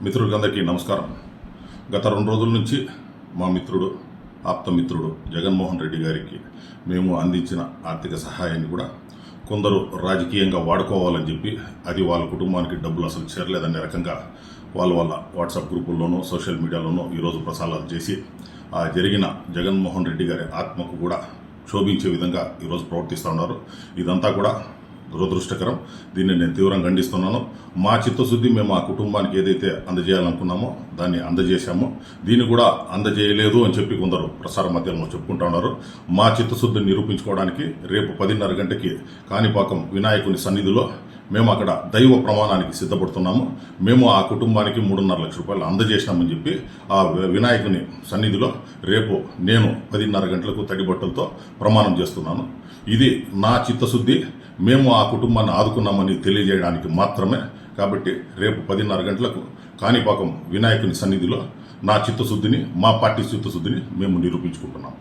మిత్రులందరికీ నమస్కారం. గత 2 రోజుల నుంచి మా మిత్రుడు ఆప్తమిత్రుడు జగన్మోహన్ రెడ్డి గారికి మేము అందించిన ఆర్థిక సహాయాన్ని కూడా కొందరు రాజకీయంగా వాడుకోవాలని చెప్పి అది వాళ్ళ కుటుంబానికి డబ్బులు అసలు చేరలేదనే రకంగా వాళ్ళ వాట్సాప్ గ్రూపుల్లోనూ సోషల్ మీడియాలోనూ ఈరోజు ప్రసారాలు చేసి ఆ జరిగిన జగన్మోహన్ రెడ్డి గారి ఆత్మకు కూడా క్షోభించే విధంగా ఈరోజు ప్రవర్తిస్తూ ఉన్నారు. ఇదంతా కూడా దురదృష్టకరం. దీన్ని నేను తీవ్రంగా ఖండిస్తున్నాను. మా చిత్తశుద్ధి మేము ఆ కుటుంబానికి ఏదైతే అందజేయాలనుకున్నామో దాన్ని అందజేశామో, దీన్ని కూడా అందజేయలేదు అని చెప్పి కొందరు ప్రసార మాధ్యమంలో చెప్పుకుంటా ఉన్నారు. మా చిత్తశుద్ధిని నిరూపించుకోవడానికి రేపు 10:30 గంటకి కాణిపాకం వినాయకుని సన్నిధిలో మేము అక్కడ దైవ ప్రమాణానికి సిద్ధపడుతున్నాము. మేము ఆ కుటుంబానికి 3.5 లక్షల రూపాయలు అందజేసినామని చెప్పి ఆ వినాయకుని సన్నిధిలో రేపు నేను 10:30 గంటలకు తడి బట్టలతో ప్రమాణం చేస్తున్నాను. ఇది నా చిత్తశుద్ధి. మేము ఆ కుటుంబాన్ని ఆదుకున్నామని తెలియజేయడానికి మాత్రమే. కాబట్టి రేపు 10:30 గంటలకు కాణిపాకం వినాయకుని సన్నిధిలో నా చిత్తశుద్ధిని, మా పార్టీ చిత్తశుద్ధిని మేము నిరూపించుకుంటున్నాం.